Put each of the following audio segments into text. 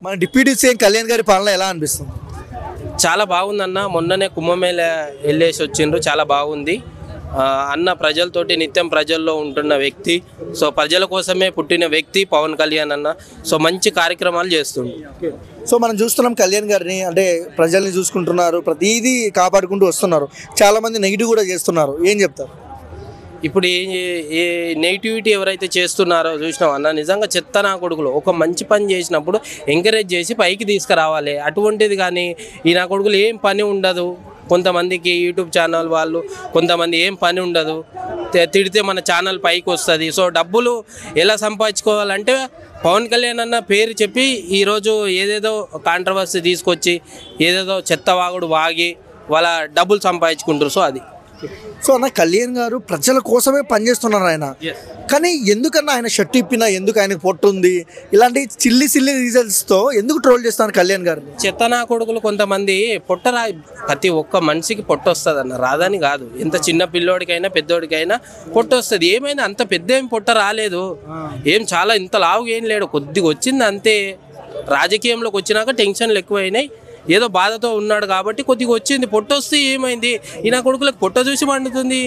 మన deputy CM Kalyan గారి పాలన ఎలా అనిపిస్తుంది? చాలా బాగుందన్న. మొన్ననే కుంభమేళ వెళ్ళేసి వచ్చిండ్రు, చాలా బాగుంది అన్న. ప్రజలతోటి నిత్యం ప్రజల్లో ఉంటున్న వ్యక్తి, సో ప్రజల కోసమే పుట్టిన వ్యక్తి పవన్ కళ్యాణ్ అన్న. సో మంచి కార్యక్రమాలు చేస్తుండ్రు. సో మనం చూస్తున్నాం కళ్యాణ్ గారిని, అంటే ప్రజల్ని చూసుకుంటున్నారు, ప్రతిదీ కాపాడుకుంటూ వస్తున్నారు. చాలామంది నెగిటివ్ కూడా చేస్తున్నారు, ఏం చెప్తారు? ఇప్పుడు ఏ నెగిటివిటీ ఎవరైతే చేస్తున్నారో చూసినాం అన్న, నిజంగా చెత్త నా కొడుకులు ఒక మంచి పని చేసినప్పుడు ఎంకరేజ్ చేసి పైకి తీసుకురావాలి. అటువంటిది కానీ ఈ నా కొడుకులు ఏం పని ఉండదు. కొంతమందికి యూట్యూబ్ ఛానల్ వాళ్ళు కొంతమంది ఏం పని ఉండదు, తిడితే మన ఛానల్ పైకి వస్తుంది. సో డబ్బులు ఎలా సంపాదించుకోవాలంటే పవన్ కళ్యాణ్ అన్న పేరు చెప్పి ఈరోజు ఏదేదో కాంట్రవర్సీ తీసుకొచ్చి ఏదేదో చెత్త వాగుడు వాగి వాళ్ళ డబ్బులు సంపాదించుకుంటారు. సో అది సో అన్న కళ్యాణ్ గారు ప్రజల కోసమే పనిచేస్తున్నారు ఆయన. కానీ ఎందుకన్నా ఆయన షర్ట్ ఇప్పినా, ఎందుకు ఆయనకు పొట్టు ఉంది, ఇలాంటి సిల్లీ రీజన్స్తో ఎందుకు ట్రోల్ చేస్తున్నారు కళ్యాణ్ గారు? చెత్తనా కొడుకులు కొంతమంది ప్రతి ఒక్క మనిషికి పొట్ట వస్తుంది అన్న, రాదని కాదు. ఎంత చిన్న పిల్లోడికైనా పెద్దోడికైనా పొట్ట వస్తుంది. ఏమైనా అంత పెద్ద ఏం పొట్ట రాలేదు, ఏం చాలా ఇంత లావుగా ఏం లేడు, కొద్దిగా వచ్చింది అంతే. రాజకీయంలోకి వచ్చినాక టెన్షన్లు ఎక్కువైనాయి, ఏదో బాధతో ఉన్నాడు కాబట్టి కొద్దిగా వచ్చింది. పొట్టొస్తే ఏమైంది? ఈ నా కొడుకులకు పొట్ట చూసి మండుతుంది.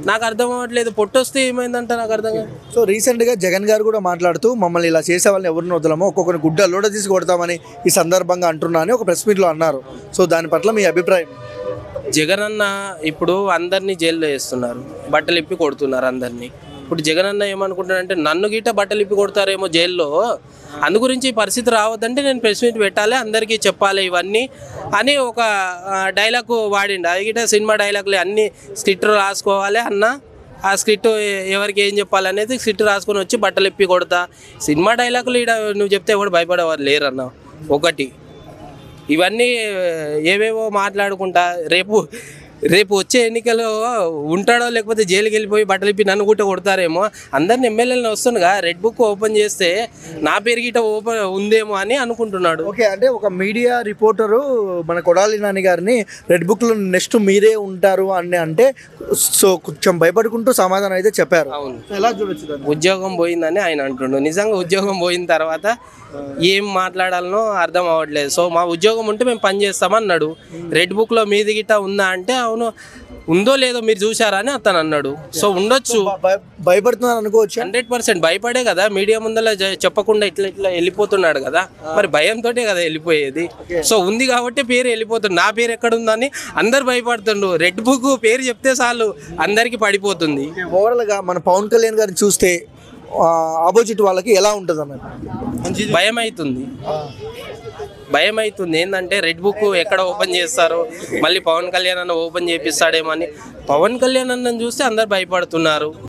నాకు అర్థం అవ్వట్లేదు, పొట్టొస్తే ఏమైందంట నాకు అర్థం కాదు. సో రీసెంట్గా జగన్ గారు కూడా మాట్లాడుతూ మమ్మల్ని ఇలా చేసే వాళ్ళని ఎవరిని వదలమో ఒక్కొక్కరిని గుడ్డలోడ తీసి కొడతామని ఈ సందర్భంగా అంటున్నా అని ఒక ప్రెస్ మీట్లో అన్నారు. సో దాని పట్ల మీ అభిప్రాయం? జగన్ అన్న ఇప్పుడు అందరినీ జైల్లో వేస్తున్నారు, బట్టలు ఇప్పి కొడుతున్నారు అందరినీ. ఇప్పుడు జగన్ అన్న ఏమనుకుంటాడంటే నన్ను గిట్ట బట్టలు ఇప్పి కొడతారేమో జైల్లో, అందు గురించి ఈ పరిస్థితి రావద్దంటే నేను ప్రెస్ మీట్ పెట్టాలి, అందరికీ చెప్పాలి ఇవన్నీ అని ఒక డైలాగ్ వాడిండు. అది గిట్ట సినిమా డైలాగులు అన్ని స్క్రిప్ట్ రాసుకోవాలి అన్న. ఆ స్క్రిప్ట్ ఎవరికి ఏం చెప్పాలనేది స్క్రిప్ట్ రాసుకొని వచ్చి బట్టలు ఇప్పి కొడతా. సినిమా డైలాగులు ఇక్కడ నువ్వు చెప్తే ఎవరు భయపడేవారు లేరన్న. ఒకటి ఇవన్నీ ఏవేవో మాట్లాడుకుంటా రేపు వచ్చే ఎన్నికల్లో ఉంటాడో లేకపోతే జైలుకి వెళ్ళిపోయి బట్టలు ఇప్పి నన్ను గుట్ట కొడతారేమో. అందరిని ఎమ్మెల్యేలను వస్తుండగా రెడ్ బుక్ ఓపెన్ చేస్తే నా పేరు గిట్ట ఓపెన్ ఉందేమో అని అనుకుంటున్నాడు. ఓకే, అంటే ఒక మీడియా రిపోర్టరు మన కొడాలి నాని గారిని రెడ్ బుక్లో నెక్స్ట్ మీరే ఉంటారు అని అంటే సో కొంచెం భయపడుకుంటూ సమాధానం అయితే చెప్పారు. అవును, ఎలా చూడొచ్చు? ఉద్యోగం పోయిందని ఆయన అంటుండు. నిజంగా ఉద్యోగం పోయిన తర్వాత ఏం మాట్లాడాలనో అర్థం అవ్వట్లేదు. సో మా ఉద్యోగం ఉంటే మేము పని చేస్తామన్నాడు. రెడ్ బుక్లో మీది గిట్ట ఉందా అంటే అవును ఉందో లేదో మీరు చూసారా అని అతను అన్నాడు. సో ఉండొచ్చు, భయపడుతున్నారు అనుకోవచ్చు. 100% భయపడే కదా మీడియా ముందర చెప్పకుండా ఇట్లా వెళ్ళిపోతున్నాడు కదా, మరి భయంతో కదా వెళ్ళిపోయేది. సో ఉంది కాబట్టి పేరు వెళ్ళిపోతుంది. నా పేరు ఎక్కడ ఉందని అందరు భయపడుతుండు. రెడ్ బుక్ పేరు చెప్తే చాలు అందరికి పడిపోతుంది. ఓవరాల్గా మన పవన్ కళ్యాణ్ గారిని చూస్తే ఆపోజిట్ వాళ్ళకి ఎలా ఉంటుంది అన్నమాట? భయం అవుతుంది. ఏంటంటే రెడ్ బుక్ ఎక్కడ ఓపెన్ చేస్తారో, మళ్ళీ పవన్ కళ్యాణ్ అన్న ఓపెన్ చేపిస్తాడేమో అని. పవన్ కళ్యాణ్ అన్నని చూస్తే అందరు భయపడుతున్నారు.